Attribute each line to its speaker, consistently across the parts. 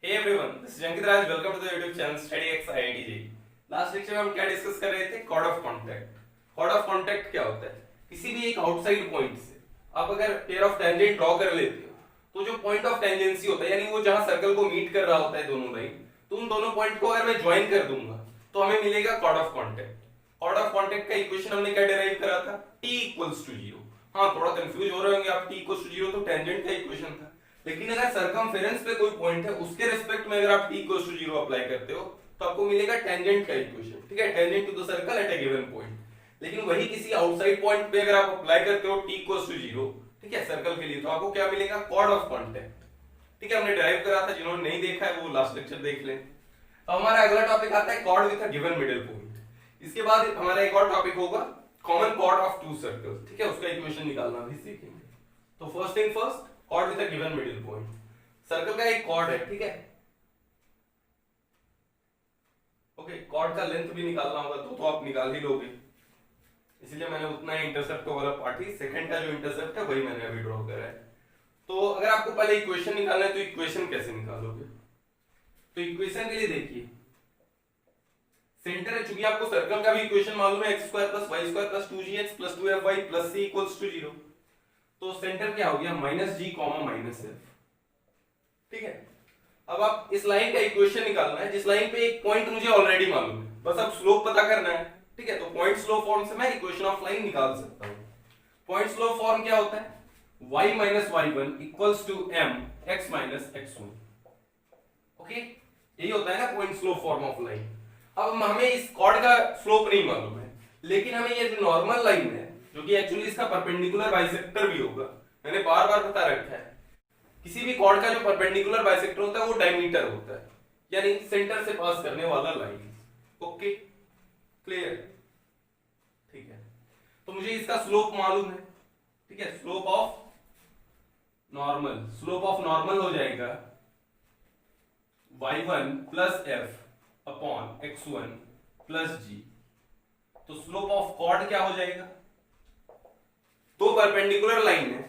Speaker 1: Hey everyone, this is Ankit Raj. Welcome to the YouTube channel StudyX IIT. Last lecture में हम क्या discuss कर रहे थे? Chord of contact. Chord of contact क्या होता है? किसी भी एक आउटसाइड पॉइंट से आप अगर पेयर ऑफ टेंजेंट ड्रॉ कर लेते हो तो जो पॉइंट ऑफ टेंजेंसी होता है यानी वो जहां सर्कल को मीट कर रहा होता है दोनों लाइन, तो उन दोनों पॉइंट को अगर मैं ज्वाइन कर दूंगा तो हमें मिलेगा chord of contact. Chord of contact का इक्वेशन हमने क्या डिराइव करा था? t equals to 0। हाँ, थोड़ा कंफ्यूज हो रहे होंगे आप, t इक्वल्स टू 0 तो टेंजेंट का इक्वेशन था, लेकिन अगर सरकमफेरेंस पे कोई पॉइंट है उसके रिस्पेक्ट में अगर आप t इक्वल्स टू 0 अप्लाई करते हो तो आपको मिलेगा टेंजेंट का इक्वेशन। ठीक है, tangent to the circle at a given point. लेकिन वही किसी आउटसाइड पॉइंट पे अगर आप अप्लाई करते हो t इक्वल्स टू 0, ठीक है, सर्कल के लिए, तो आपको क्या मिलेगा? Chord of contact. ठीक है, हमने डिराइव करा था, जिन्होंने नहीं देखा है वो लास्ट लेक्चर देख लें। अब हमारा अगला टॉपिक आता है cord with a given middle point. इसके बाद हमारा एक और टॉपिक होगा common chord of two circles. ठीक है, उसका इक्वेशन निकालना भी सीखेंगे। तो first thing first, cord with a given middle point. Circle का एक कॉर्ड है, ठीक है, ओके, कॉर्ड का लेंथ भी निकालना होगा तो आप निकाल ही लोगे, इसलिए मैंने उतना ही इंटरसेप्ट वाला पार्ट ही, सेकंड का जो इंटरसेप्ट है वही मैंने अभी ड्रॉ करा है। तो अगर आपको पहले इक्वेशन निकालना है तो इक्वेशन कैसे निकालोगे? तो इक्वेशन के लिए देखिए, सेंटर है, चूंकि आपको सर्कल का भी इक्वेशन मालूम है, x square plus Y square plus 2gx plus 2fy plus c equals to 0। तो सेंटर क्या हो गया? Minus G comma minus F. ठीक है, अब आप इस लाइन का इक्वेशन निकालना है जिस लाइन पे एक पॉइंट मुझे ऑलरेडी मालूम है, बस अब स्लोप पता करना है। ठीक है, तो पॉइंट स्लोप फॉर्म से मैं इक्वेशन ऑफ लाइन निकाल सकता हूं। पॉइंट स्लोप फॉर्म क्या होता है? y minus y1 equals to m x minus x1। Okay, यही होता है ना point slope form of line. अब हमें इस कॉर्ड का स्लोप नहीं मालूम है, लेकिन हमें ये जो नॉर्मल लाइन है, जो कि एक्चुअली इसका परपेंडिकुलर बाइसेक्टर भी होगा, मैंने बार बार बता रखा है, किसी भी कॉर्ड का जो परपेंडिकुलर बाइसेक्टर होता है वो डायमीटर होता है, यानी सेंटर से पास करने वाला लाइन। Okay, clear? ठीक है, तो मुझे इसका स्लोप मालूम है। ठीक है, स्लोप ऑफ नॉर्मल हो जाएगा y1 plus f upon x1 plus g। तो स्लोप ऑफ कॉर्ड क्या हो जाएगा? दो परपेंडिकुलर लाइन है,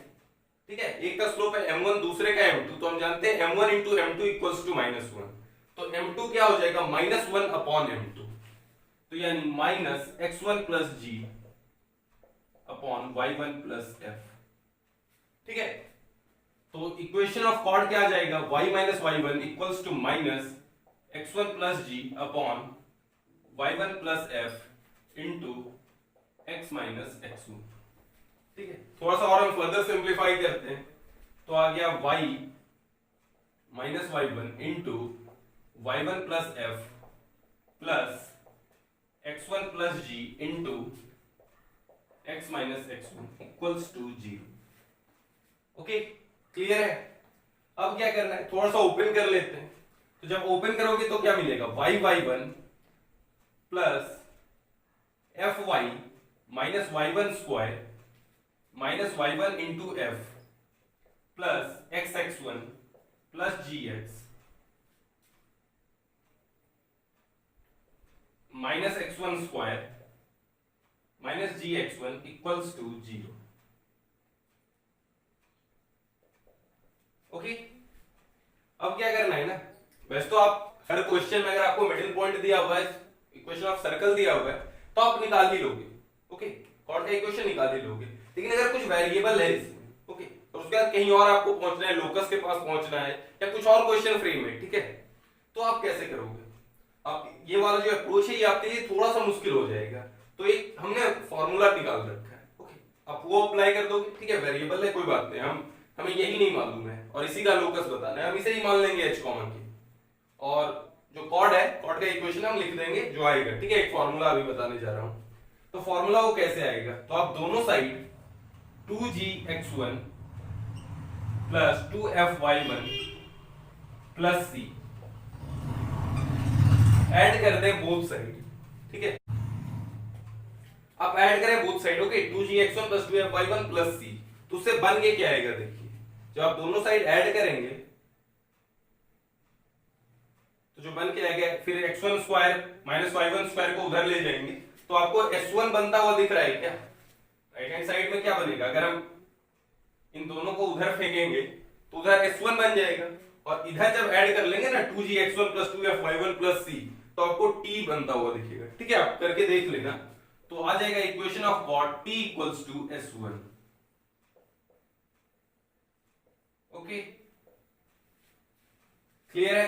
Speaker 1: ठीक है, एक का स्लोप है m1 दूसरे का m2, तो हम जानते हैं m1 into m2 equals to -1, तो m2 क्या हो जाएगा? -1 अपॉन m2, तो यानी minus x1 plus g upon y1 plus f। ठीक है, तो इक्वेशन ऑफ कॉर्ड क्या आ जाएगा? y minus y1 equals to minus x1 plus g upon y1 plus f into x minus x1। ठीक है, थोड़ा सा और हम फर्दर सिंप्लीफाई करते हैं, तो आ गया y minus y1 into y1 plus f plus x1 plus g into x minus x1 equals to 0। Okay, clear है? अब क्या करना है, थोड़ा सा ओपन कर लेते हैं। तो जब ओपन करोगे तो क्या मिलेगा? y1 plus fy minus y1 square minus y1 into f plus xx1 plus gx minus x1 square minus gx1 equals to 0। Okay, अब क्या करना है ना, वैसे तो आप हर क्वेश्चन में अगर आपको मिडिल पॉइंट दिया हुआ है, इक्वेशन ऑफ सर्कल दिया हुआ है, तो आप निकाल ही लोगे। ओके, कॉर्ड का इक्वेशन निकाल ही लोगे, लेकिन अगर कुछ वेरिएबल है इसमें, ओके, और उसके बाद कहीं और आपको पहुंचना है, लोकस के पास पहुंचना है, या कुछ और क्वेश्चन फ्रेम है, ठीक है, तो आप कैसे करोगे? आप ये वाला जो अप्रोच है ये आपके लिए थोड़ा सा मुश्किल हो जाएगा। तो एक हमने फॉर्मूला निकाल रखा है, ओके, आप वो अप्लाई कर दोगे। ठीक है, वेरिएबल है, कोई बात नहीं, हमें यही नहीं मालूम है और इसी का लोकस बताना है, हम इसे ही मान लेंगे h कॉमन की, और जो कॉर्ड है, कॉर्ड का इक्वेशन हम लिख देंगे जो आएगा। ठीक है, एक फॉर्मूला अभी बताने जा रहा हूं। तो फॉर्मूला वो कैसे आएगा? तो आप दोनों side 2gx1 plus 2fy1 plus c add कर दें बोथ साइड। ठीक है, आप ऐड करें both side, okay, 2gx1 plus 2fy1 plus c, तो उससे बन के क्या आएगा? देखिए, जब आप दोनों साइड ऐड करेंगे तो जो बन के आएगा, फिर x1 square minus y1 square को उधर ले जाएंगे तो आपको s1 बनता हुआ दिख रहा है क्या? राइट हैंड साइड में क्या बनेगा? अगर हम इन दोनों को उधर फेंकेंगे तो उधर s1 बन जाएगा, और इधर जब ऐड कर लेंगे ना 2gx1 plus 2fy1 plus c, तो आपको t बनता हुआ दिखेगा। ठीक है, आप करके देख लेना। तो आ जाएगा इक्वेशन ऑफ कॉट t equals to s1। Okay, clear है?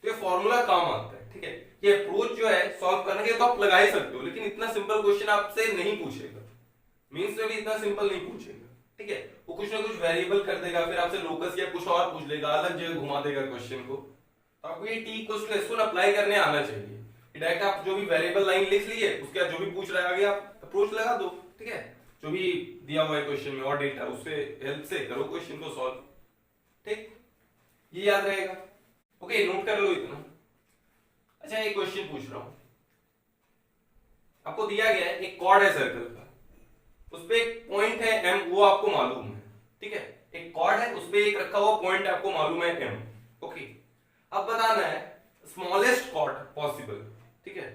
Speaker 1: तो ये फॉर्मूला काम आता है। ठीक है, ये अप्रोच जो है सॉल्व करने के तो आप लगा ही सकते हो, लेकिन इतना सिंपल क्वेश्चन आपसे नहीं पूछेगा, मींस में भी इतना सिंपल नहीं पूछेगा। ठीक है, वो कुछ ना कुछ वेरिएबल कर देगा, फिर आपसे लोकस या कुछ और पूछ लेगा, अलग जगह घुमा देगा क्वेश्चन को। तो आपको ये t equals to s1 apply करने आना चाहिए। डायरेक्ट आप जो भी वेरिएबल लाइन लिख लिए, उसके बाद जो भी पूछ रहा है आगे आप अप्रोच लगा दो। ठीक है, जो भी दिया हुआ है क्वेश्चन में और डेटा, उससे हेल्प से करो क्वेश्चन को सॉल्व। ठीक, ये याद रहेगा। ओके, नोट कर लो इतना। अच्छा, एक क्वेश्चन पूछ रहा हूं, आपको दिया गया है एक कॉर्ड है सर्कल का, उस पे एक पॉइंट है m, वो आपको मालूम है। ठीक है, एक कॉर्ड है, उस पे एक रखा हुआ पॉइंट आपको मालूम है m। ओके, अब बताना है स्मॉलेस्ट कॉर्ड पॉसिबल। ठीक है,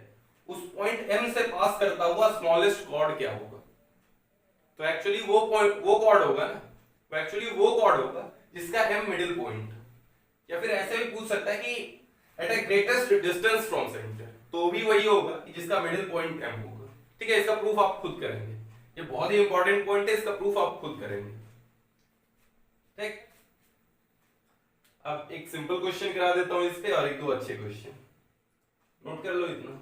Speaker 1: उस पॉइंट m से पास करता हुआ स्मॉलेस्ट कॉर्ड क्या होगा? तो एक्चुअली वो पॉइंट, वो कॉर्ड होगा ना, तो एक्चुअली वो कॉर्ड होगा जिसका m मिडिल पॉइंट, या फिर ऐसे भी पूछ सकता है कि at a greatest distance from centre, तो भी वही होगा कि जिसका मिडिल पॉइंट m होगा। ठीक है, इसका प्रूफ आप खुद करेंगे, ये बहुत ही इंपॉर्टेंट पॉइंट है, इसका प्रूफ आप खुद करेंगे। ठीक, अब एक सिंपल क्वेश्चन करा देता हूं इस पे, और एक दो अच्छे क्वेश्चन नोट कर लो इतना।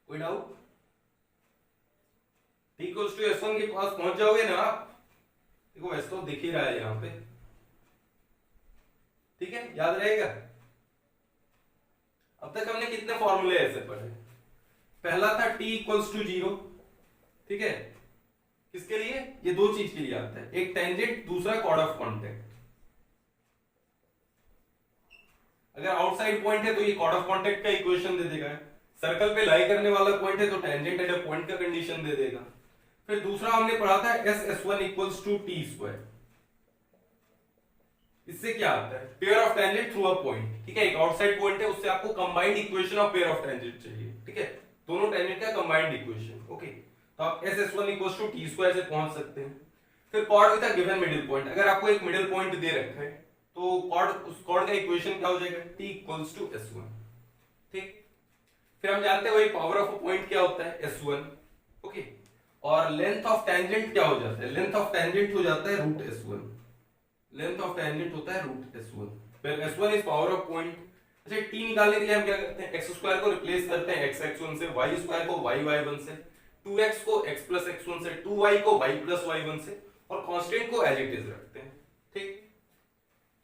Speaker 1: कोई doubt? t equals to s1 के पास पहुंच जाओगे ना आप, देखो s तो दिख ही रहा है यहां पे। ठीक है, याद रहेगा? अब तक हमने कितने फॉर्मूले ऐसे पढ़े? पहला था t इक्वल्स टू 0। ठीक है, किसके लिए? ये दो चीज के लिए आता है, एक टेंजेंट, दूसरा कॉर्ड ऑफ कॉन्टेक्ट। अगर आउटसाइड पॉइंट है तो ये कॉर्ड ऑफ कॉन्टेक्ट का इक्वेशन दे देगा, सर्कल पे लाई करने वाला पॉइंट है तो टेंजेंट एट अ पॉइंट का कंडीशन दे देगा। फिर दूसरा हमने पढ़ा था s1 equals to t square. इससे क्या आता है? Pair of tangent through a point. ठीक है, एक आउटसाइड पॉइंट है, उससे आपको combined equation of pair of tangent चाहिए। ठीक है, दोनों टेंजेंट का कंबाइंड इक्वेशन। ओके, तो आप s1 equals to t square से पहुंच सकते हैं। फिर cord with a given middle point, अगर आपको एक मिडिल पॉइंट दे रखा है तो कॉर्ड, उस कॉर्ड का इक्वेशन क्या हो जाएगा? t equals to s1। ठीक, फिर हम जानते हैं वही पावर ऑफ अ पॉइंट क्या होता है? s1। ओके, और लेंथ ऑफ टेंजेंट क्या हो जाता है? लेंथ ऑफ टेंजेंट हो जाता है root s1। Length of tangent होता है रूट s1, फिर s1 is power of point. अच्छा, t निकालने के लिए हम क्या करते हैं? x स्क्वायर को रिप्लेस करते हैं x(x1) से, y स्क्वायर को y(y1) से, 2x को x प्लस x1 से, 2y को y प्लस y1 से, और कांस्टेंट को एज इट इज रखते हैं। ठीक,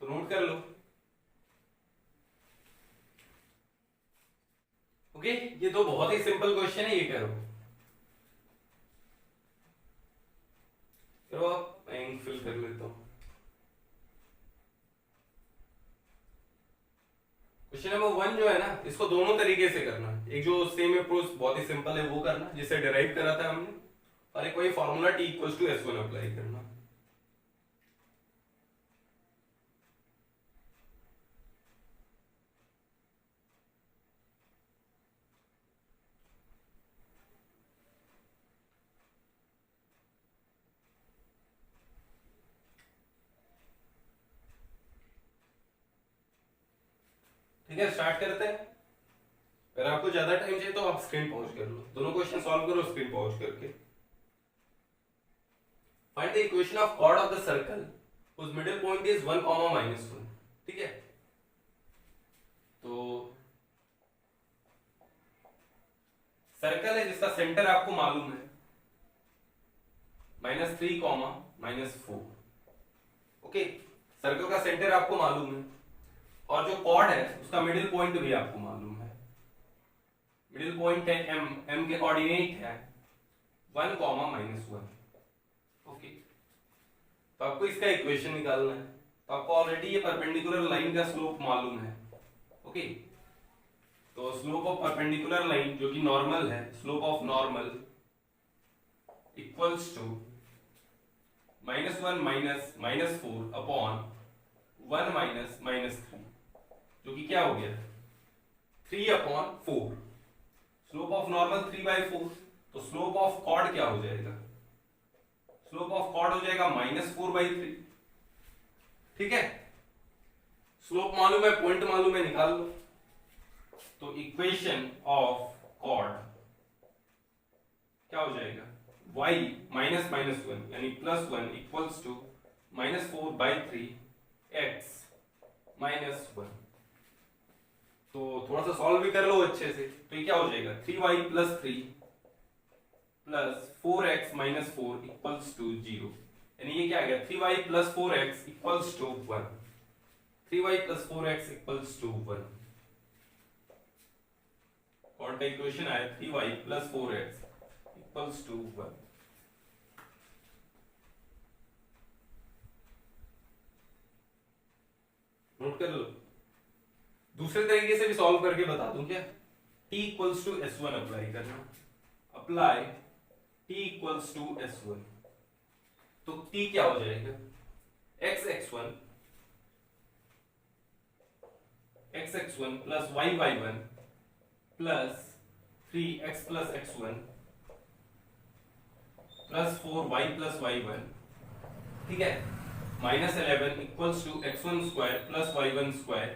Speaker 1: तो नोट कर लो। ओके, ये तो बहुत ही सिंपल क्वेश्चन है, ये करो। चलो आप फिल कर लेता हूं। क्वेश्चन नंबर 1 जो है ना, इसको दोनों तरीके से करना। एक जो सेम अप्रोच बहुत ही सिंपल है वो करना, जिसे डिराइव करा था हमने, और एक वही formula t equals to s1 apply करना। ठीक है, स्टार्ट करते हैं। अगर आपको ज्यादा टाइम चाहिए तो आप स्क्रीन पॉज कर लो, दोनों क्वेश्चन सॉल्व करो स्क्रीन पॉज करके। Find the equation of chord of the circle whose middle point is 1, -1। ठीक है, तो सर्कल है जिसका सेंटर आपको मालूम है -3, -4। ओके, सर्कल का सेंटर आपको मालूम है, और जो कॉर्ड है उसका मिडिल पॉइंट भी आपको मालूम है। मिडिल पॉइंट है m के कोऑर्डिनेट है 1, -1। ओके, तो आपको इसका इक्वेशन निकालना है। तो आपको ऑलरेडी ये परपेंडिकुलर लाइन का स्लोप मालूम है। ओके, तो स्लोप ऑफ परपेंडिकुलर लाइन जो कि नॉर्मल है, slope of normal equals to -1 -4 upon 1 -3, जो कि क्या हो गया? 3/4। स्लोप ऑफ नॉर्मल 3/4, तो स्लोप ऑफ कॉर्ड क्या हो जाएगा? स्लोप ऑफ कॉर्ड हो जाएगा -4/3। ठीक है, स्लोप मालूम है, पॉइंट मालूम है, निकाल लो। तो इक्वेशन ऑफ कॉर्ड क्या हो जाएगा? y -1 यानी +1 इक्वल्स टू -4/3 x -1। तो थोड़ा सा सॉल्व भी कर लो अच्छे से। तो ये क्या हो जाएगा? 3y + 3 + 4x - 4 equals to 0। यानी ये क्या आ गया? 3y + 4x equals to 1। 3y + 4x equals to 1। Chord का इक्वेशन आया 3y + 4x equals to 1। Note कर लो। दूसरे तरीके से भी सॉल्व करके बता दूं क्या? t equals to s1 apply करना। Apply t equals to s1। तो t क्या हो जाएगा? x(x1) plus y(y1) plus 3x plus x1 plus 4y plus y1, ठीक है, -11 equals to x1 square plus y1 square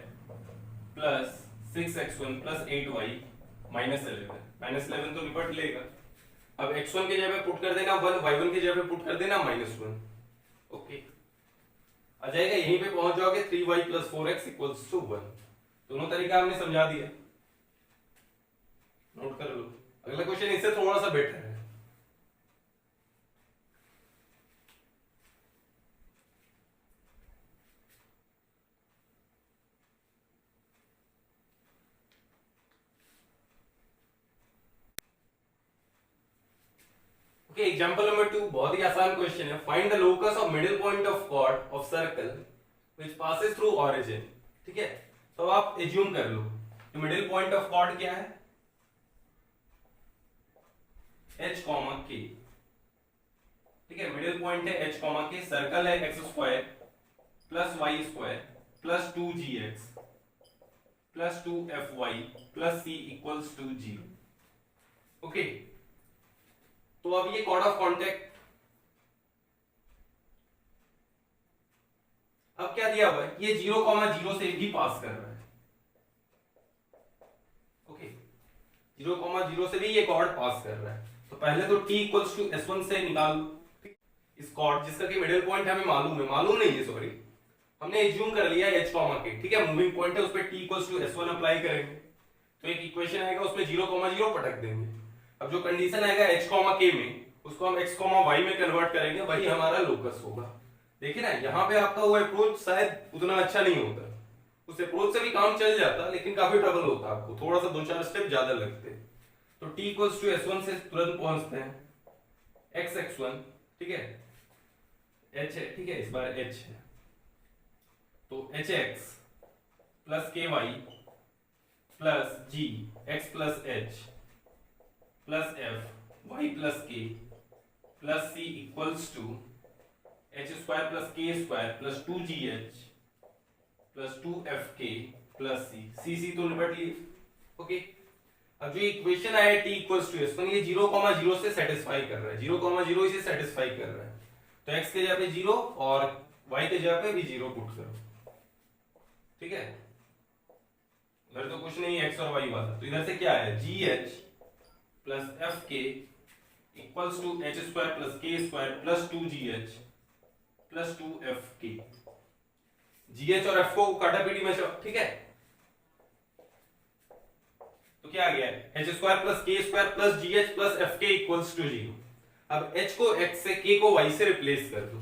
Speaker 1: plus 6x1 plus 8y -11 तो निपट लेगा। अब x1 की जगह पे पुट कर देना 1, y1 की जगह पे पुट कर देना -1। ओके, आ जाएगा, यहीं पे पहुंच जाओगे 3y + 4x इक्वल्स टू 1। दोनों तरीका हमने समझा दिया, नोट कर लो। अगला क्वेश्चन इससे थोड़ा सा बेटर है। ओके, एग्जांपल नंबर 2 बहुत ही आसान क्वेश्चन है। Find the locus of middle point of chord of circle which passes through origin. ठीक है, तो आप एज्यूम कर लो कि मिडिल पॉइंट ऑफ कॉर्ड क्या है? h, k। ठीक है, मिडिल पॉइंट है h, k। सर्कल है x² plus y² plus 2gx plus 2fy plus c equals to 0। Okay, तो अब ये कॉर्ड ऑफ कॉन्टेक्ट अब क्या दिया हुआ है? ये 0,0 से भी पास कर रहा है। ओके, 0,0 से भी ये कॉर्ड पास कर रहा है। तो पहले तो t इक्वल्स टू s1 से निकाल लो इस कॉर्ड जिसका कि मिडिल पॉइंट हमें मालूम नहीं है, सॉरी, हमने एज्यूम कर लिया h, k। ठीक है, मूविंग पॉइंट है, उस पर t equals to s1 apply करेंगे तो एक इक्वेशन आएगा, उसमें 0,0 पटक देंगे। अब जो कंडीशन आएगा h, k में, उसको हम x, y में कन्वर्ट करेंगे, वही हमारा लोकस होगा। देखिए ना, यहाँ पे आपका वो अप्रोच शायद उतना अच्छा नहीं होता, उस अप्रोच से भी काम चल जाता, लेकिन काफी ट्रबल होता, आपको थोड़ा सा 2-4 स्टेप ज्यादा लगते। तो t इक्वल्स टू s1 से तुरंत पहुंचते हैं, x x1, ठीक है, h है, ठीक है, इस बार h है, तो hx plus ky plus g x plus h plus f y plus k plus c equals to h² plus k² plus 2gh plus 2fk plus c तो निपट लिए। ओके, अब जो इक्वेशन आया t इक्वल्स टू s1, ये 0,0 से satisfy कर रहा है, 0,0 इसे सेटिस्फाई कर रहा है। तो x के जगह पे 0 और y के जगह पे भी 0 पुट करो। ठीक है, इधर तो कुछ नहीं x और y वाला, तो इधर से क्या है? gh plus fk equals to h² plus k² plus 2gh plus 2fk। gh और f को काटा पीटी में, ठीक है, तो क्या आ गया? h² plus k² plus gh plus fk equals to 0। अब h को x से, k को y से रिप्लेस कर दो,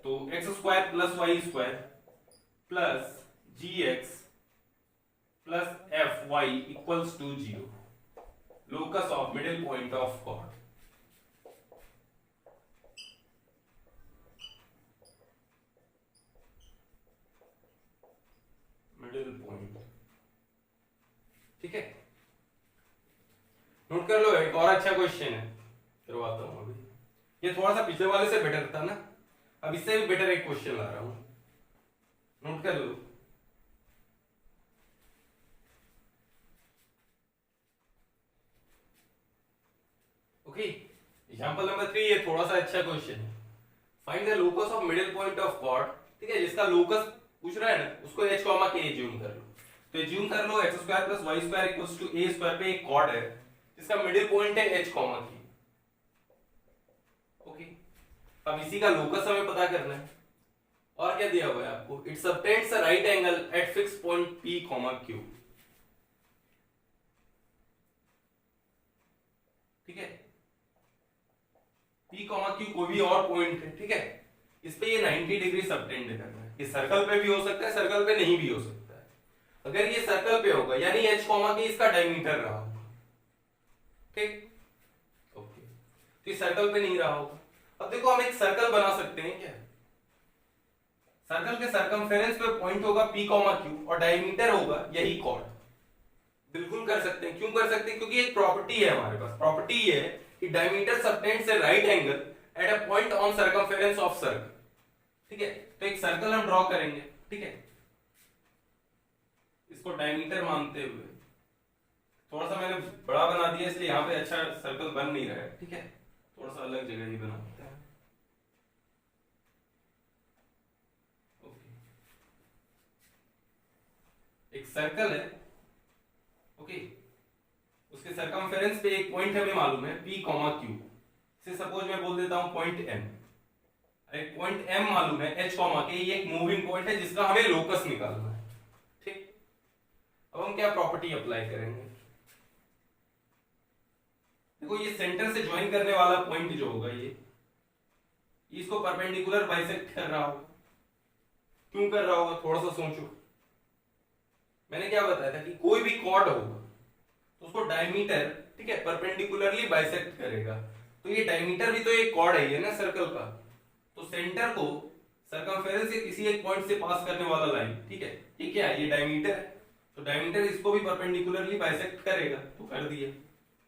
Speaker 1: तो x² plus y² plus gx plus fy equals to 0। Locus of middle point of chord. Middle point, ठीक है, नोट कर लो। एक और अच्छा क्वेश्चन है, करवाता हूं अभी। ये थोड़ा सा पिछले वाले से बेटर था ना, अब इससे भी बेटर एक क्वेश्चन ला रहा हूं, नोट कर लो। ओके, ओके, एग्जांपल नंबर 3 ये थोड़ा सा अच्छा क्वेश्चन है। Find the locus of middle point of chord, ठीक है, जिसका लोकस पूछ रहा है ना, उसको h के एज्यूम कर लो। तो एज्यूम कर लो x square plus Y square equals to a square पे एक कॉर्ड है जिसका मिडिल पॉइंट है h की। ओके, अब इसी का लोकस हमें पता करना है। और क्या दिया हुआ है आपको, it subtends a right angle eight fix point p, q। ठीक है, p, q कोई भी और पॉइंट है, ठीक है, इस पे ये 90 डिग्री सबटेंड करना है। ये सर्कल पे भी हो सकता है, सर्कल पे नहीं भी हो सकता है। अगर ये सर्कल पे होगा यानी h, k इसका डायमीटर रहा होगा, ठीक, ओके, तो ये सर्कल पे नहीं रहा होगा। अब देखो हम एक सर्कल बना सकते हैं क्या, सर्कल के सर्कमफेरेंस पे पॉइंट होगा p, q और डायमीटर होगा यही कॉर्ड। बिल्कुल कर सकते हैं, क्यों कर सकते हैं, क्योंकि एक प्रॉपर्टी है हमारे पास, प्रॉपर्टी ये है कि diameter subtends a right angle at a point on circumference of circle. ठीक है, तो एक सर्कल हम ड्रॉ करेंगे, ठीक है, इसको डायमीटर मानते हुए, थोड़ा सा मैंने बड़ा बना दिया इसलिए यहाँ पे अच्छा सर्कल बन नहीं रहा है, ठीक है, थोड़ा सा अलग जगह ही बनाते हैं। ओके, एक सर्कल है, ओके, उसके सर्कमफेरेंस पे एक पॉइंट हमें मालूम है p, q से सपोज मैं बोल देता हूं पॉइंट m। एक पॉइंट m मालूम है h, के ये एक मूविंग पॉइंट है जिसका हमें लोकस निकालना है। ठीक, अब हम क्या प्रॉपर्टी अप्लाई करेंगे, देखो ये सेंटर से ज्वाइन करने वाला पॉइंट जो होगा ये इसको परपेंडिकुलर बाइसेक्ट कर रहा होगा। क्यों कर रहा होगा, थोड़ा सा सोचो। मैंने क्या बताया था कि कोई भी कॉर्ड होगा तो उसको डायमीटर, ठीक है, परपेंडिकुलरली बाइसेक्ट करेगा। तो ये डायमीटर भी तो एक कॉर्ड है ये ना सर्कल का, तो सेंटर को सर्कमफेरेंस के किसी एक पॉइंट से पास करने वाला लाइन, ठीक है, ये क्या है, ये डायमीटर है, तो डायमीटर इसको भी परपेंडिकुलरली बाइसेक्ट करेगा, तो कर दिया।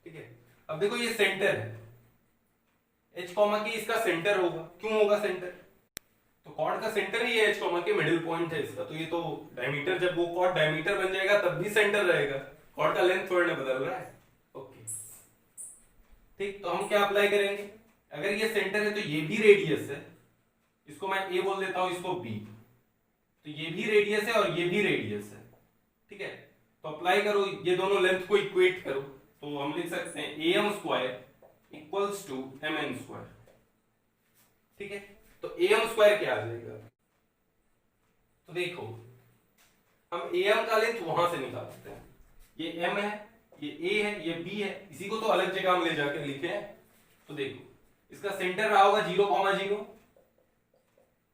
Speaker 1: ठीक है, अब देखो ये सेंटर है h, की इसका सेंटर होगा, क्यों होगा सेंटर, तो कॉर्ड का सेंटर ही है h, के मिडिल पॉइंट है इसका, तो ये तो डायमीटर, जब वो कॉर्ड डायमीटर बन जाएगा तब भी सेंटर रहेगा, कॉर्ड का लेंथ थोड़ा ना बदल रहा है। ओके, ठीक, तो हम क्या अप्लाई करेंगे, अगर ये सेंटर है तो ये भी रेडियस है, इसको मैं a बोल देता हूं, इसको b, तो ये भी रेडियस है और ये भी रेडियस है। ठीक है, तो अप्लाई करो, ये दोनों लेंथ को इक्वेट करो, तो हम लिख सकते हैं am square equals to mn square. ठीक है, तो am स्क्वायर क्या आ जाएगा, तो देखो हम am का लेंथ वहां से निकालते हैं, ये m है, ये a है, ये b है, इसी को तो अलग जगह हम ले जाकर लिखे हैं। तो देखो इसका सेंटर रहा होगा 0,0,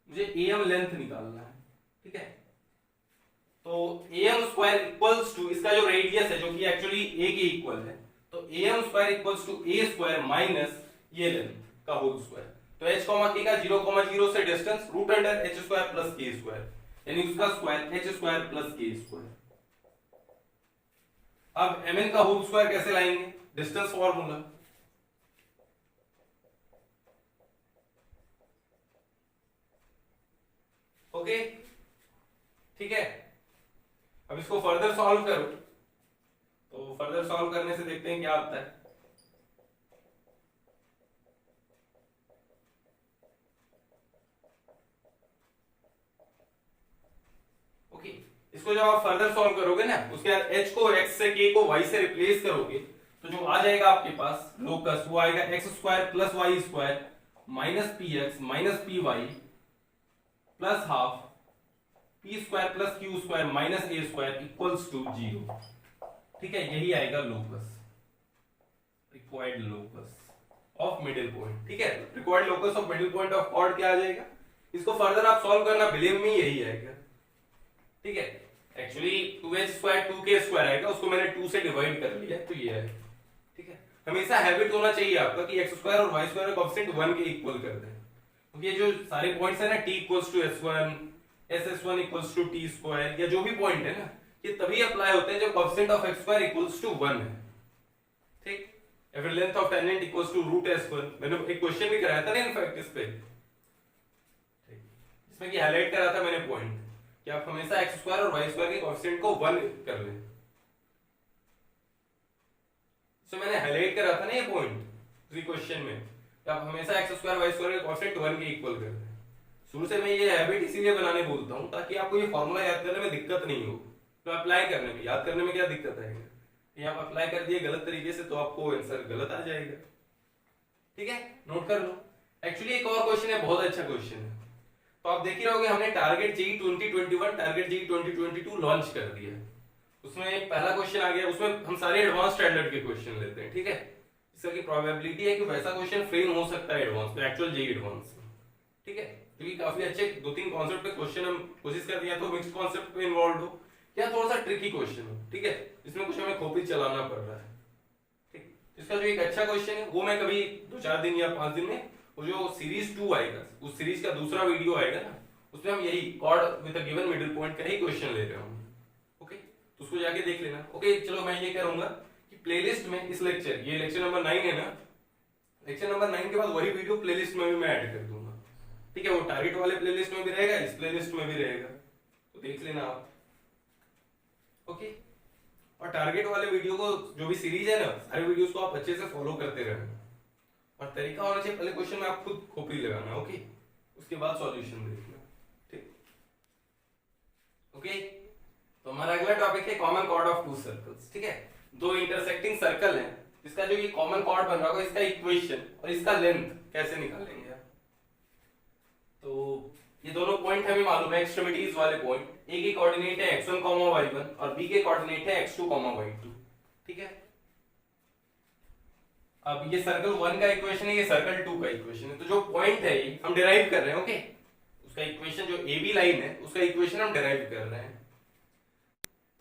Speaker 1: मुझे am लेंथ निकालना है। ठीक है, तो am स्क्वायर इक्वल्स टू इसका जो रेडियस है जो कि एक्चुअली a के इक्वल है, तो am square equals to a square minus ये लेंथ का होल स्क्वायर। तो h, k का 0,0 से distance root under h square plus k square, यानी उसका square h square plus k square. अब mn का होल स्क्वायर कैसे लाएंगे, डिस्टेंस फॉर्मूला, ओके, ठीक है, अब इसको फर्दर सॉल्व करो, तो फर्दर सॉल्व करने से देखते हैं क्या आता है। ओके, इसको जब आप फर्दर सॉल्व करोगे ना, उसके बाद h को x से k को y से रिप्लेस करोगे, तो जो आ जाएगा आपके पास लोकस वो आएगा x square plus Y square minus p x minus p y plus half p square plus q square minus a square equals to 0। ठीक है, यही आएगा locus, required locus of middle point. ठीक है, required locus of middle point of chord क्या आ जाएगा, इसको फर्दर आप सॉल्व करना, बिलीव में यही आएगा। ठीक है, actually 2h square 2k square आएगा, उसको मैंने 2 से डिवाइड कर लिया, तो ये है। ठीक है, हमेशा हैबिट होना चाहिए आपका कि x स्क्वायर और y स्क्वायर का कोएफिशिएंट 1 के इक्वल कर दें, क्योंकि ये जो सारे पॉइंट्स है ना, t equals to s1, ss1 equals to t square, या जो भी पॉइंट है ना, ये तभी अप्लाई होते हैं जब coefficient of x square equals to 1 है। ठीक, या फिर length of tangent equals to root s1, मैंने एक क्वेश्चन भी कराया था ना इनफैक्ट इस पे, ठीक, इसमें कि हाईलाइट करा था मैंने पॉइंट कि आप हमेशा x स्क्वायर और y स्क्वायर के कोएफिशिएंट को 1 कर लें, तो मैंने हाईलाइट करा था ना ये पॉइंट उसी क्वेश्चन में आप हमेशा एक्स स्क्वायर वाई स्क्वायर का कांस्टेंट 1 के इक्वल कर दें। शुरू से मैं ये हैबिट इसीलिए बनाने बोलता हूँ ताकि आपको ये फॉर्मूला याद करने में दिक्कत नहीं हो, तो अप्लाई करने में, याद करने में क्या दिक्कत आएगा, ये आप अप्लाई कर दिए गलत तरीके से तो आपको आंसर गलत आ जाएगा। ठीक है, नोट कर लो। एक्चुअली एक और क्वेश्चन है, बहुत अच्छा क्वेश्चन है। तो आप देख ही रहोगे हमने target JEE 2021 target JEE 2022 launch कर दिया। उसमें पहला क्वेश्चन आ गया, उसमें हम सारे एडवांस स्टैंडर्ड के क्वेश्चन लेते हैं। ठीक है, इसका की प्रोबेबिलिटी है कि वैसा क्वेश्चन फ्रेम हो सकता है एडवांस में, एक्चुअल जेईई एडवांस में। ठीक है, क्योंकि काफी अच्छे 2-3 कॉन्सेप्ट पे क्वेश्चन हम कोशिश कर रहे हैं, तो मिक्स्ड कॉन्सेप्ट पे इन्वॉल्व हो या थोड़ा सा ट्रिकी क्वेश्चन हो। ठीक है, इसमें कुछ हमें खोपड़ी चलाना पड़ रहा है। ठीक, इसका जो एक अच्छा क्वेश्चन है वो मैं कभी 2-4 दिन या 5 दिन में, वो जो सीरीज 2 आएगा, उस सीरीज का दूसरा वीडियो आएगा ना, उसमें हम यही cord with a given middle point का ही क्वेश्चन ले रहे होंगे। ओके, तो उसको जाके देख लेना। ओके, चलो मैं ये करूंगा कि प्लेलिस्ट में इस लेक्चर, ये लेक्चर नंबर 9 है ना, लेक्चर नंबर 9 के बाद वही वीडियो प्लेलिस्ट में भी मैं ऐड कर दूंगा। ठीक है, वो टारगेट वाले प्लेलिस्ट में भी रहेगा, इस प्लेलिस्ट में भी रहेगा, तो देख लेना आप। ओके, और टारगेट वाले वीडियो को, जो भी सीरीज है ना, सारे वीडियोस को आप अच्छे से फॉलो करते रहना। और तरीका होना चाहिए, पहले क्वेश्चन में आप खुद खोपड़ी लगाना। ओके, उसके बाद सॉल्यूशन देखना। ठीक, ओके, तो हमारा अगला टॉपिक है common chord of two circles. ठीक है, दो इंटरसेक्टिंग सर्कल है, इसका जो ये कॉमन कॉर्ड बन रहा होगा, इसका इक्वेशन और इसका लेंथ कैसे निकालेंगे। तो ये दोनों पॉइंट हमें मालूम है, एक्सट्रीमिटीज वाले पॉइंट। ए के कोऑर्डिनेट है x1, y1 और b के कोऑर्डिनेट है x2, y2। ठीक है, अब ये सर्कल 1 का इक्वेशन है, ये सर्कल 2 का इक्वेशन है, तो जो पॉइंट है ये हम डिराइव कर रहे हैं। ओके, उसका इक्वेशन जो AB लाइन है उसका इक्वेशन हम डिराइव कर रहे हैं।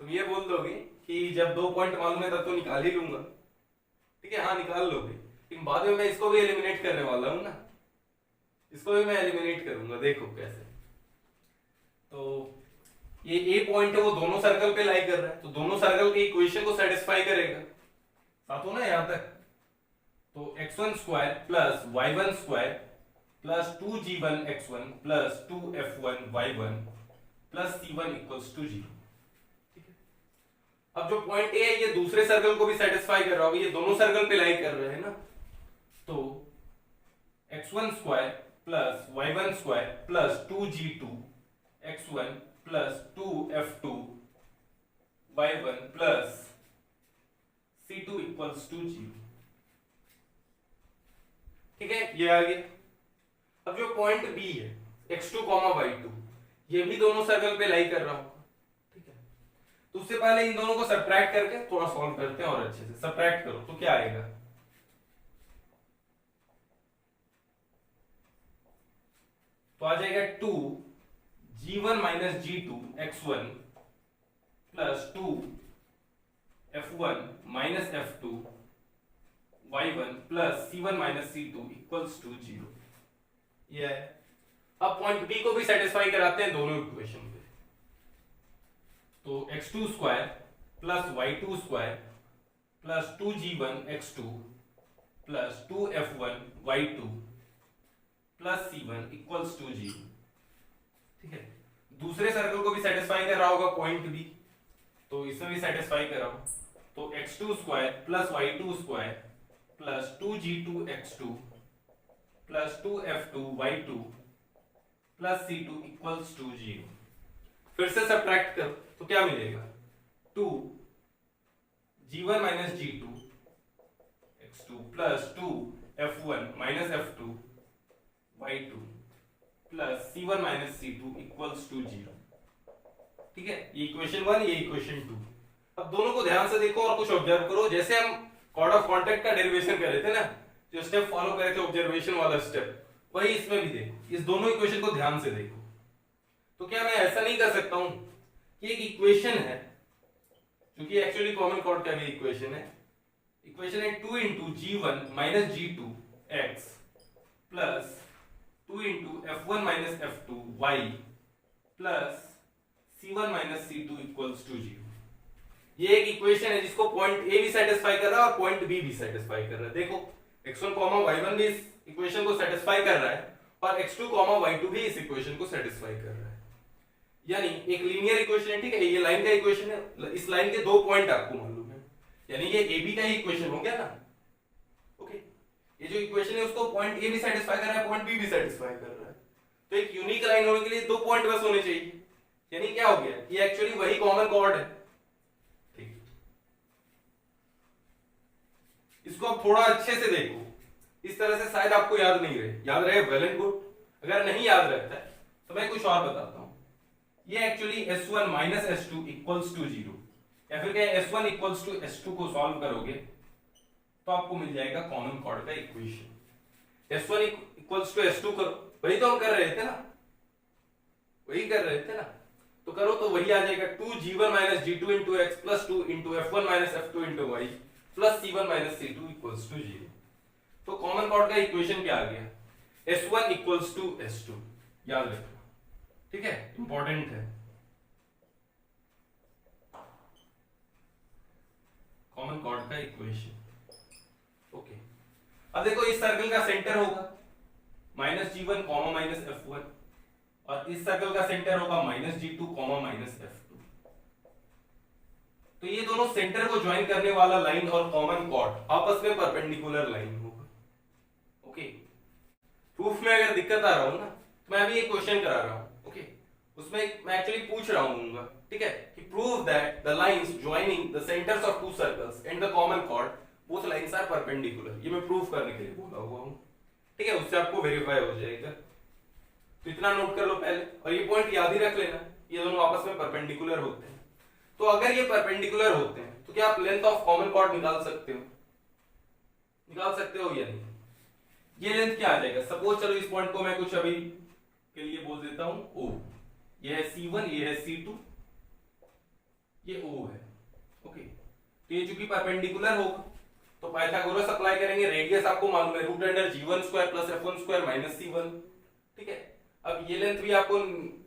Speaker 1: तुम ये बोल दोगे कि जब 2 पॉइंट मालूम है तब तो निकाल ही लूंगा। ठीक है, हाँ निकाल लोगे, लेकिन बाद में मैं इसको भी एलिमिनेट करने वाला हूं ना, इसको भी मैं एलिमिनेट करूंगा, देखो कैसे। तो ये ए पॉइंट है, वो दोनों सर्कल पे लाई कर रहा है, तो दोनों सर्कल के इक्वेशन को सेटिस्फाई करेगा। साथ हो ना यहां तक। तो x1 square plus y1 square plus 2g1 x1 plus 2f1 y1 plus c1 equals to 0। ठीक है, अब जो पॉइंट ए है ये दूसरे सर्कल को भी सेटिस्फाई कर रहा होगा, ये दोनों सर्कल पे लाई कर रहे हैं ना, तो x1 square plus y1 square plus 2g2 x1 plus 2f2 y1 plus c2 equals to 0। ठीक है, ये आ गया। अब जो पॉइंट बी है x2, y2, ये भी दोनों सर्कल पे लाई कर रहा होगा। ठीक है, तो उससे पहले इन दोनों को सब्ट्रैक्ट करके थोड़ा सॉल्व करते हैं, और अच्छे से सब्ट्रैक्ट करो तो क्या आएगा। तो आ जाएगा 2g1 minus g2 x1 plus 2f1 minus f2 y1 plus c1 minus c2 equals to 0। ये है। अब पॉइंट बी को भी सेटिस्फाई कराते हैं दोनों इक्वेशन पे। तो x2 square plus y2 square plus 2g1 x2 plus 2f1 y2 plus c1 equals to 0। ठीक है, दूसरे सर्कल को भी सेटिस्फाई कर रहा होगा पॉइंट बी, तो इसमें भी सेटिस्फाई कराओ। तो x2 square plus y2 square plus 2g2 x2 plus 2f2 y2 plus c2 equals to 0। फिर से सब्ट्रैक्ट करो तो क्या मिलेगा, 2g1 minus g2 x2 plus 2f1 minus f2 y2 plus c1 minus c2 equals to 0। ठीक है, ये equation 1, ये इक्वेशन 2। अब दोनों को ध्यान से देखो और कुछ ऑब्जर्व करो। जैसे हम कॉर्ड ऑफ कांटेक्ट का डेरिवेशन कर रहे थे ना, जो स्टेप फॉलो कर रहे थे ऑब्जर्वेशन वाला स्टेप, वही इसमें भी देखो। इस दोनों इक्वेशन को ध्यान से देखो। तो क्या मैं ऐसा नहीं कर सकता हूं कि एक इक्वेशन है जो कि एक्चुअली कॉमन कॉर्ड का भी इक्वेशन है, इक्वेशन है 2 into g1 minus g2 x plus 2 into f1 minus f2 y plus c1 minus c2 equals to 0। ये एक इक्वेशन है जिसको पॉइंट ए भी सेटिस्फाई कर रहा है और पॉइंट बी भी सेटिस्फाई कर रहा है। देखो x1, y1 भी इस इक्वेशन को सेटिस्फाई कर रहा है और x2, y2 भी इस इक्वेशन को सेटिस्फाई कर रहा है। यानी एक लीनियर इक्वेशन है। ठीक है, ये लाइन का इक्वेशन है, इस लाइन के 2 पॉइंट आपको मालूम है, यानी ये AB का ही इक्वेशन हो गया ना। ओके, ये जो इक्वेशन है उसको पॉइंट ए भी सेटिस्फाई कर रहा है, पॉइंट बी भी सेटिस्फाई कर रहा है। तो एक यूनिक लाइन होने के लिए दो पॉइंट बस होने चाहिए, यानी क्या हो गया, ये एक्चुअली वही कॉमन कॉर्ड है। ठीक, इसको आप थोड़ा अच्छे से देखो, इस तरह से शायद आपको याद नहीं रहे, याद रहे वेल एंड गुड, अगर नहीं याद रहता है तो मैं कुछ और बताता हूं। ये actually S1 minus S2 equals to 0, या फिर क्या S1 इक्वल्स टू S2 को सॉल्व करोगे तो आपको मिल जाएगा कॉमन कॉर्ड का equation. S1 equals to S2 करो, वही तो हम कर रहे थे ना, वही कर रहे थे ना, तो करो तो वही आ जाएगा 2G1 minus G2 into x plus 2 into F1 minus F2 into y plus C1 minus C2 equals to 0। तो कॉमन कॉर्ड का इक्वेशन क्या आ गया, S1 इक्वल्स टू S2, याद रखना, ठीक है, इंपॉर्टेंट है। कॉमन कॉर्ड का इक्वेशन, ओके। अब देखो इस सर्कल का सेंटर होगा minus G1 comma minus F1, और इस सर्कल का सेंटर होगा minus G2 comma minus F2। तो ये दोनों सेंटर को ज्वाइन करने वाला लाइन और कॉमन कॉर्ड आपस में परपेंडिकुलर लाइन होगा, ओके। प्रूफ में अगर दिक्कत आ रहा हो ना, तो मैं अभी एक क्वेश्चन करा रहा हूं, ओके, उसमें मैं एक्चुअली पूछ रहा हूँ, ठीक है, कि prove that the lines joining the centres of two circles and the common chord both lines are perpendicular. ये मैं प्रूफ करने के लिए बोला हुआ हूँ, ठीक है, उससे आपको वेरीफाई हो जाएगा। तो इतना नोट कर लो पहले, और ये पॉइंट याद ही रख लेना, ये दोनों आपस में परपेंडिकुलर होते हैं। तो अगर ये परपेंडिकुलर होते हैं तो क्या आप लेंथ ऑफ कॉमन कॉर्ड निकाल सकते हो, निकाल सकते हो या नहीं? ये लेंथ क्या आ जाएगा, सपोज चलो इस पॉइंट को मैं कुछ अभी के लिए बोल देता हूं O, ये है C1, ये है C2, ये O है, ओके। तो ये चूंकि परपेंडिकुलर होगा तो पाइथागोरस अप्लाई करेंगे, रेडियस आपको मालूम है root under G1 square plus F1 square minus C1, ठीक है। अब ये लेंथ भी आपको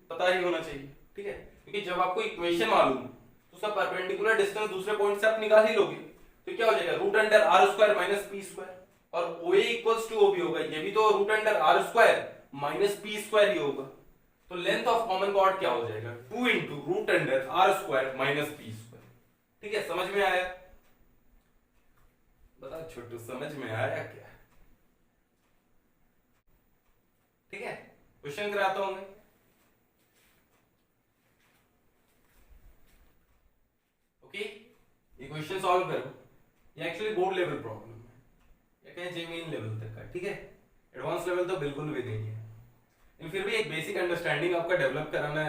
Speaker 1: पता ही होना चाहिए, ठीक है, क्योंकि जब आपको इक्वेशन मालूम तो उसका परपेंडिकुलर डिस्टेंस दूसरे पॉइंट से आप निकाल ही लोगे। तो क्या हो जाएगा root under R square minus P square, और OA इक्वल्स टू O भी होगा, ये भी तो root under R square minus P square ही होगा। तो लेंथ ऑफ कॉमन कॉर्ड क्या हो जाएगा, 2 into root under R square minus P square, ठीक है। समझ में आया, बता छोटू, समझ में आया क्या? ठीक है, क्वेश्चन कराता हूं मैं, ओके। ये क्वेश्चन सॉल्व करो, ये एक्चुअली बोर्ड लेवल प्रॉब्लम है, या कहें जेईई लेवल तक का, ठीक है। एडवांस लेवल तो बिल्कुल भी नहीं है, लेकिन फिर भी एक बेसिक अंडरस्टैंडिंग आपका डेवलप कराना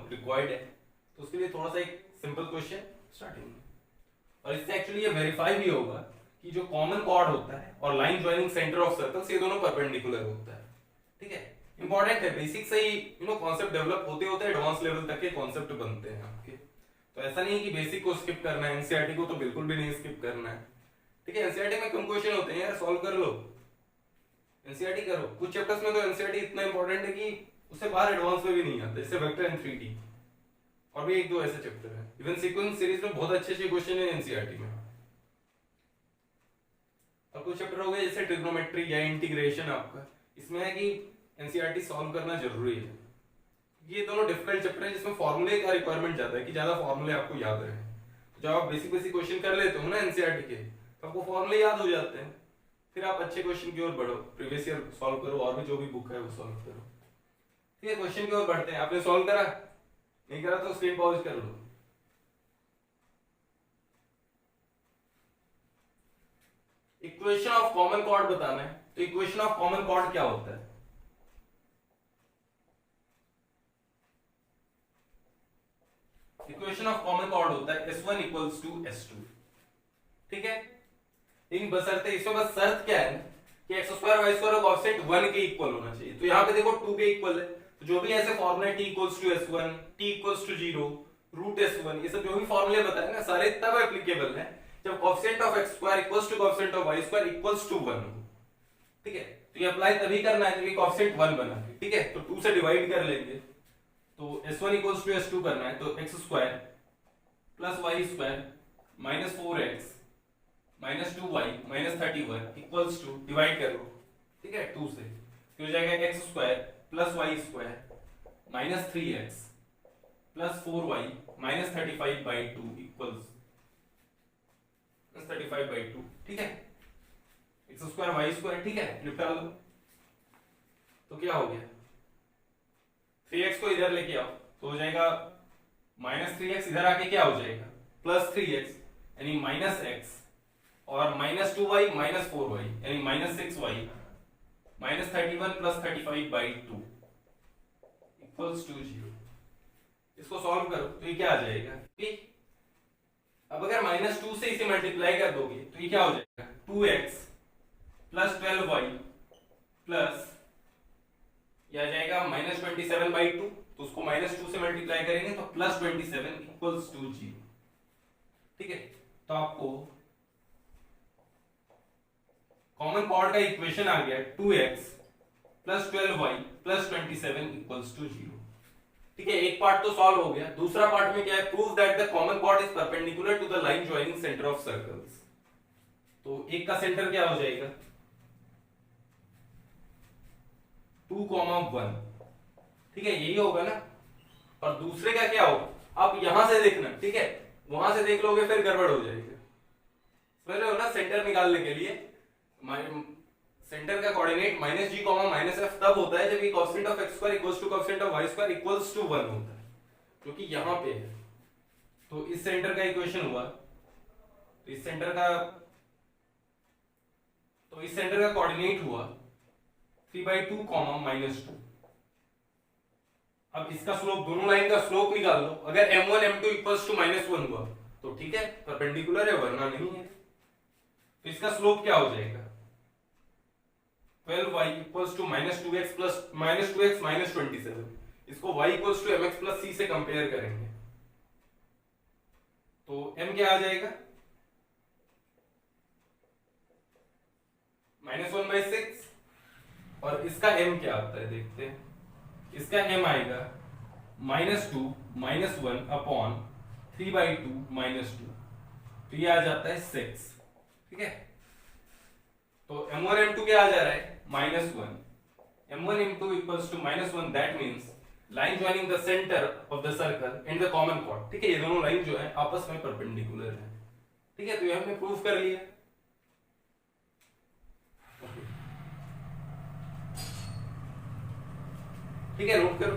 Speaker 1: रिक्वायर्ड है। तो उसके लिए थोड़ा सा एक सिंपल क्वेश्चन स्टार्टिंग में, और इससे एक्चुअली ये वेरीफाई भी होगा कि जो कॉमन कॉर्ड होता है और line joining centre of circles ये दोनों परपेंडिकुलर होता है, ठीक है। इंपॉर्टेंट है, बेसिक से ही कॉन्सेप्ट डेवलप होते होते एडवांस लेवल तक के कॉन्सेप्ट बनते हैं आपके। तो ऐसा नहीं है कि बेसिक को स्किप करना है, एनसीईआरटी को तो बिल्कुल भी नहीं स्किप करना है, ठीक है। एनसीईआरटी में कम क्वेश्चन होते हैं यार, सॉल्व कर लो, एनसीईआरटी करो। कुछ चैप्टर्स में तो एनसीईआरटी इतना इंपॉर्टेंट है कि उससे बाहर एडवांस में भी नहीं आता, जैसे वेक्टर एंड 3D, और भी एक दो ऐसे चैप्टर है। इवन सीक्वेंस सीरीज में बहुत अच्छे अच्छे क्वेश्चन है एनसीईआरटी में। और कुछ चैप्टर हो गए जैसे ट्रिग्नोमेट्री या इंटीग्रेशन, आपका इसमें है कि एनसीईआरटी सॉल्व करना जरूरी है। ये दोनों डिफिकल्ट चैप्टर है जिसमें फॉर्मूले का रिक्वायरमेंट ज्यादा है कि ज्यादा फॉर्मूले आपको याद रहे। जब आप बेसिक बेसिक क्वेश्चन कर लेते हो ना एनसीईआरटी के, तो आपको फॉर्मूले याद हो जाते हैं, फिर आप अच्छे क्वेश्चन की ओर बढ़ो, प्रीवियस ईयर सॉल्व करो, और भी जो भी बुक है वो सॉल्व करो, ठीक है। क्वेश्चन की ओर बढ़ते हैं। आपने सॉल्व करा, नहीं करा तो स्क्रीन पॉज कर लो। इक्वेशन ऑफ कॉमन कॉर्ड बताना है, तो इक्वेशन ऑफ कॉमन कॉर्ड क्या होता है? इक्वेशन ऑफ कॉमन कॉर्ड होता है S1 इक्वल्स टू S2, ठीक है। इन बशर्ते, इसमें बस शर्त क्या है कि x स्क्वायर y स्क्वायर का कोएफिशिएंट 1 के इक्वल होना चाहिए। तो यहाँ पे देखो 2 के इक्वल है, तो जो भी ऐसे फॉर्मूले t equals to S1, t equals to 0, root S1, ये सब जो भी फॉर्मूले बताए ना सारे तब एप्लीकेबल है जब coefficient of x square equals to coefficient of y square equals to 1 हो, ठीक है। तो ये अप्लाई तभी करना है जब कोएफिशिएंट 1 बना है, ठीक है। तो 2 से डिवाइड कर लेंगे, तो S1 इक्वल्स टू S2 करना है, तो x square plus y square minus 4x minus 2y minus 31 equals to, divide कर लो, ठीक है, 2 से, तो हो जाएगा x square plus y square minus 3x plus 4y minus 35/2 equals 35/2, ठीक है। एक्स स्क्वायर वाई स्क्वायर, ठीक है, निपटा लो। तो क्या हो गया, 3x को इधर लेके आओ तो हो जाएगा -3x, इधर आके क्या हो जाएगा +3x, यानी -x, और -2y -4y यानी -6y, -31 + 35/2 इक्वल्स टू 0। इसको सॉल्व करो तो ये क्या आ जाएगा, ठीक। अब अगर -2 से इसे मल्टीप्लाई कर दोगे तो ये क्या हो जाएगा 2x + 12y प्लस ये आ जाएगा -27/2, तो उसको -2 से मल्टीप्लाई करेंगे तो +27 इक्वल्स टू 0, ठीक है। तो आपको कॉमन कॉर्ड का इक्वेशन आ गया 2x + 12y + 27 इक्वल्स टू 0, ठीक है। एक पार्ट तो सॉल्व हो गया। दूसरा पार्ट में क्या है, prove that the common chord is perpendicular to the line joining centre of circles. तो एक का सेंटर क्या हो जाएगा 2,1, ठीक है, यही होगा ना। और दूसरे का क्या होगा, आप यहां से देखना, ठीक है, वहां से देख लोगे फिर गड़बड़ हो जाएगा, समझ रहे हो ना। सेंटर निकालने के लिए सेंटर का कोऑर्डिनेट -g, -f तब होता है जब ये coefficient of x square equals to coefficient of y square equals to 1 होता है, क्योंकि यहां पे है। तो इस सेंटर का इक्वेशन हुआ, तो इस सेंटर का कोऑर्डिनेट हुआ 3/2, -2। अब इसका स्लोप, दोनों लाइन का स्लोप निकाल लो। अगर m1 m2 इक्वल्स टू -1 हुआ तो ठीक है, परपेंडिकुलर है, वरना नहीं है। तो इसका स्लोप क्या हो जाएगा 12y इक्वल्स टू -2x -27। इसको y equals to mx + c से कंपेयर करेंगे तो m क्या आ जाएगा -1/6, और इसका m क्या आता है देखते हैं। इसका m आएगा -2 -1 अपॉन 3/2 -2, तो ये आ जाता है 6, ठीक है। तो m1 m2 क्या आ जा रहा है -1, m1 m2 equals to -1, that means line joining the centre of the circle and the common chord, ठीक है। ये दोनों लाइन जो है आपस में परपेंडिकुलर है, ठीक है। तो ये हमने प्रूव कर लिया, ठीक है, नोट करो।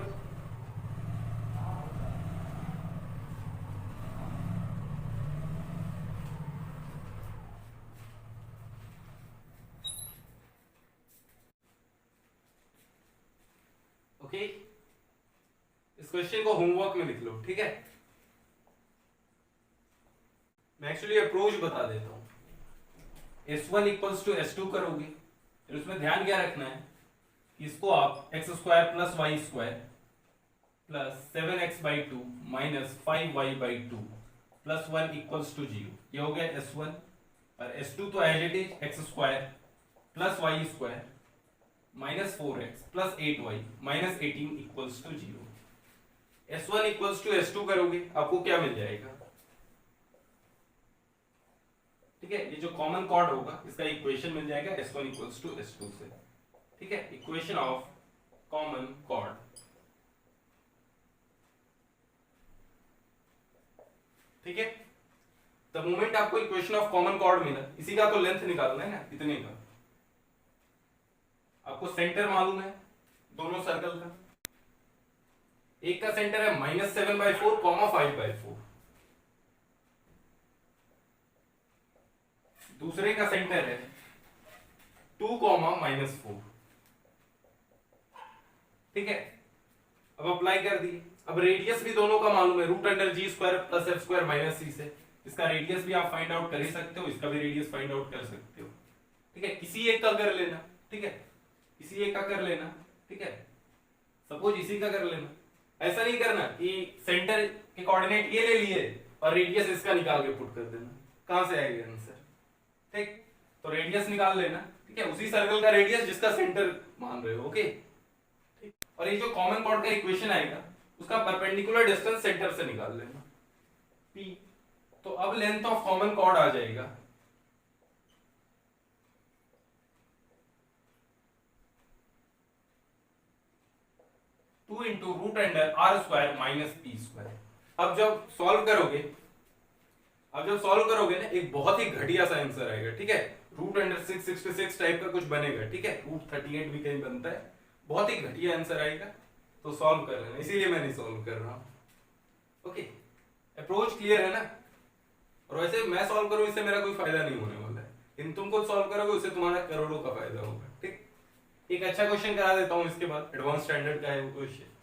Speaker 1: ओके, इस क्वेश्चन को होमवर्क में लिख लो, ठीक है। मैं एक्चुअली अप्रोच बता देता हूं। S1 इक्वल्स टू S2 करोगे, फिर उसमें ध्यान क्या रखना है, इसको आप x square + y square + 7x/2 - 5y/2 + 1 equals to 0, ये हो गया S1। और S2 तो as it is x square + y square -4x + 8y -18 equals to 0। S1 equals to S2 करोगे, आपको क्या मिल जाएगा, ठीक है। ये जो कॉमन कॉर्ड होगा इसका इक्वेशन मिल जाएगा S1 इक्वल्स टू S2 से, ठीक है। इक्वेशन ऑफ कॉमन कॉर्ड, ठीक है। द मोमेंट आपको इक्वेशन ऑफ कॉमन कॉर्ड मिला, इसी का तो लेंथ निकालना है ना, इतने का। आपको सेंटर मालूम है दोनों सर्कल का, एक का सेंटर है -7/4, 5/4, दूसरे का सेंटर है 2, -4, ठीक है। अब अप्लाई कर दिए। अब रेडियस भी दोनों का मालूम है, √g² + f² - c से। इसका रेडियस भी आप फाइंड आउट कर ही सकते हो, इसका भी रेडियस फाइंड आउट कर सकते हो, ठीक है। किसी एक का कर लेना, ठीक है, किसी एक का कर लेना, ठीक है। सपोज इसी का कर लेना। ऐसा नहीं करना कि सेंटर के कोऑर्डिनेट ये ले लिए और रेडियस इसका निकाल के पुट कर देना, कहां से आएगा आंसर, ठीक। तो रेडियस निकाल लेना, ठीक है, उसी सर्कल का रेडियस जिसका सेंटर मान रहे हो, ओके, ठीक। और ये जो कॉमन कॉर्ड का इक्वेशन आएगा उसका परपेंडिकुलर डिस्टेंस सेंटर से निकाल लेना p। तो अब लेंथ ऑफ कॉमन कॉर्ड आ जाएगा 2 इंटू √r² - p²। अब जब सॉल्व करोगे ना, एक बहुत ही घटिया सा आंसर आएगा, ठीक है। रूट अंडर 666 टाइप का कुछ बनेगा, ठीक है, रूट 38 भी कहीं बनता है, बहुत ही घटिया आंसर आएगा, तो सॉल्व कर लेना, इसीलिए मैं नहीं सॉल्व कर रहा हूं। ओके, अप्रोच क्लियर है ना? और वैसे मैं सॉल्व करूं इससे मेरा कोई फायदा नहीं होने वाला है, लेकिन तुम खुद सॉल्व करोगे उससे तुम्हारा करोड़ों का फायदा होगा। ठीक, एक अच्छा क्वेश्चन करा देता हूं इसके बाद, एडवांस स्टैंडर्ड का है वो क्वेश्चन।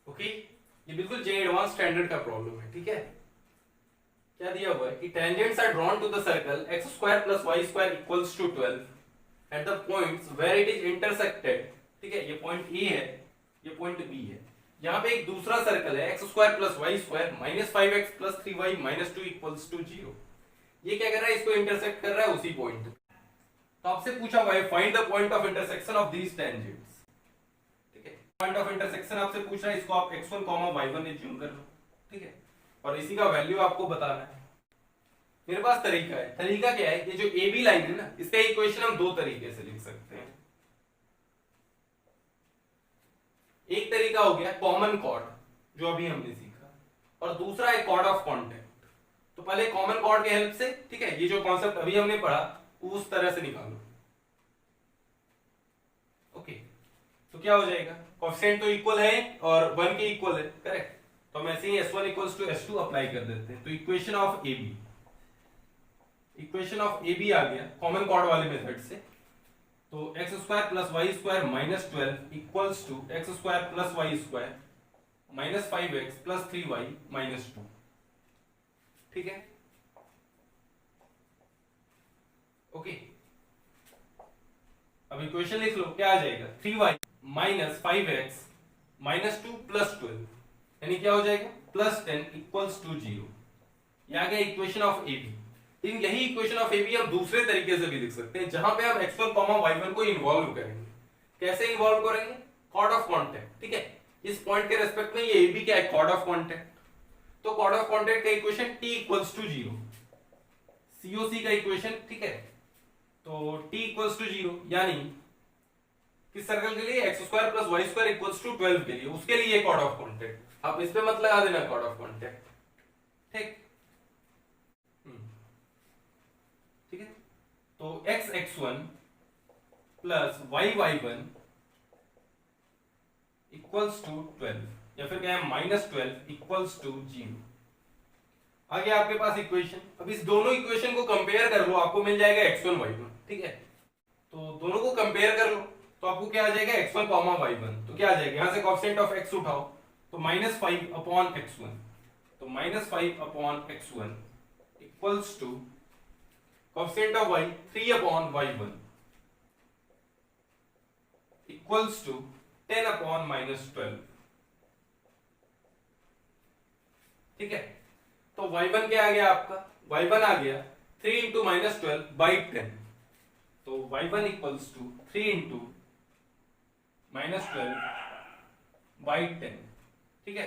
Speaker 1: ओके, ये बिल्कुल जे एडवांस स्टैंडर्ड का प्रॉब्लम है। ठीक है, क्या दिया हुआ है कि tangents are drawn to the circle x square plus y square equals to 12 at the points where it is intersected. ठीक है, ये पॉइंट ए है, ये पॉइंट बी है, यहाँ पे एक दूसरा सर्कल है x square plus y square minus 5x plus 3y minus 2 equals to 0। ये क्या कर रहा है, इसको इंटरसेक्ट कर रहा है उसी पॉइंट। तो आपसे पूछा हुआ है find the point of intersection of these tangents. ठीक है, पॉइंट ऑफ इंटरसेक्शन आपसे पूछ रहा है, इसको आप x1 y1 एज्यूम कर लो। ठीक है, और इसी का वैल्यू आपको बताना है। मेरे पास तरीका है, तरीका क्या है, ये जो ए बी लाइन है ना, इसका इक्वेशन हम दो तरीके से लिख सकते हैं। एक तरीका हो गया कॉमन कॉर्ड, जो अभी हमने सीखा, और दूसरा है कॉर्ड ऑफ कॉन्टेक्ट। तो पहले कॉमन कॉर्ड के हेल्प से, ठीक है, ये जो कॉन्सेप्ट अभी हमने पढ़ा उस तरह से निकालो। ओके, तो क्या हो जाएगा, कोएफिशिएंट तो इक्वल है और 1 के इक्वल है, करेक्ट, तो हम ऐसे ही s1 equals to s2 apply कर देते हैं। तो equation of A B, equation of A B आ गया कॉमन कॉर्ड वाले मेथड से। तो X square plus Y square minus 12 equals to X square plus Y square minus 5x plus 3y minus 2। ठीक है, ओके, अब इक्वेशन लिख लो, क्या आ जाएगा 3y minus 5x minus 2 plus 12, यानी क्या हो जाएगा प्लस 10 इक्वल्स टू 0। ये आ गया इक्वेशन ऑफ ए बी। इन यही इक्वेशन ऑफ ए बी हम दूसरे तरीके से भी लिख सकते हैं, जहां पे हम x1 y1 को इन्वॉल्व करेंगे। कैसे इन्वॉल्व करेंगे, कॉर्ड ऑफ कॉन्टेक्ट। ठीक है, इस पॉइंट के रेस्पेक्ट में ये ए बी क्या है, कॉर्ड ऑफ कॉन्टेक्ट। तो कॉर्ड ऑफ कॉन्टेक्ट का equation t equals to 0, COC का इक्वेशन। ठीक है, तो t इक्वल्स टू 0 यानी किस सर्कल के लिए, x square plus Y square equals to 12 के लिए, उसके लिए कॉर्ड ऑफ कॉन्टेक्ट। आप इस पे मत लगा देना कॉर्ड ऑफ कॉन्टेक्ट। ठीक, ठीक है, तो x1 plus y1 equals to 12, या फिर क्या है माइनस 12 इक्वल्स टू 0। आ गया आपके पास इक्वेशन। अब इस दोनों इक्वेशन को कंपेयर कर लो, आपको मिल जाएगा x1 y1। ठीक है, तो दोनों को कंपेयर कर लो, तो आपको क्या आ जाएगा x1 y1, तो क्या आ जाएगा, यहां से कोएफिशिएंट ऑफ x उठाओ, तो माइनस 5 अपॉन x1, तो minus 5 upon x1 equals to coefficient of y 3 upon y1 equals to 10 upon minus 12। ठीक है, तो y1 क्या आ गया आपका, y1 आ गया 3 इंटू माइनस 12 बाई 10, तो y1 equals to 3 into minus 12 by 10। ठीक है,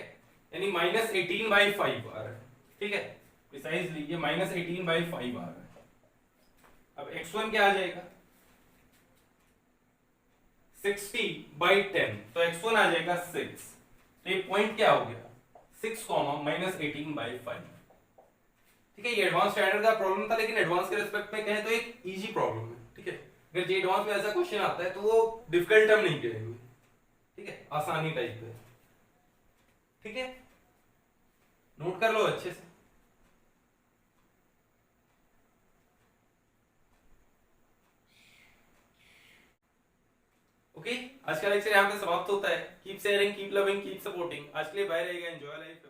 Speaker 1: यानी माइनस 18 बाई 5 आ रहा है। ठीक है, प्रिसाइजली ये माइनस 18 बाई 5 आ रहा है। अब x1 क्या आ जाएगा 60 बाई 10, तो x1 आ जाएगा 6। तो ये पॉइंट क्या हो गया 6 माइनस 18 बाई 5। ठीक है, ये एडवांस स्टैंडर्ड का प्रॉब्लम था, लेकिन एडवांस के रिस्पेक्ट में कहें तो एक इजी प्रॉब्लम है। ठीक है, अगर जे एडवांस में ऐसा क्वेश्चन आता है तो वो डिफिकल्ट हम नहीं कहेंगे। ठीक है, आसानी टाइप है। ठीक है, नोट कर लो अच्छे से। ओके, आज का लेक्चर यहाँ पे समाप्त होता है। Keep sharing, keep loving, keep supporting. आज के लिए बाय रहेगा, एंजॉय लाइफ।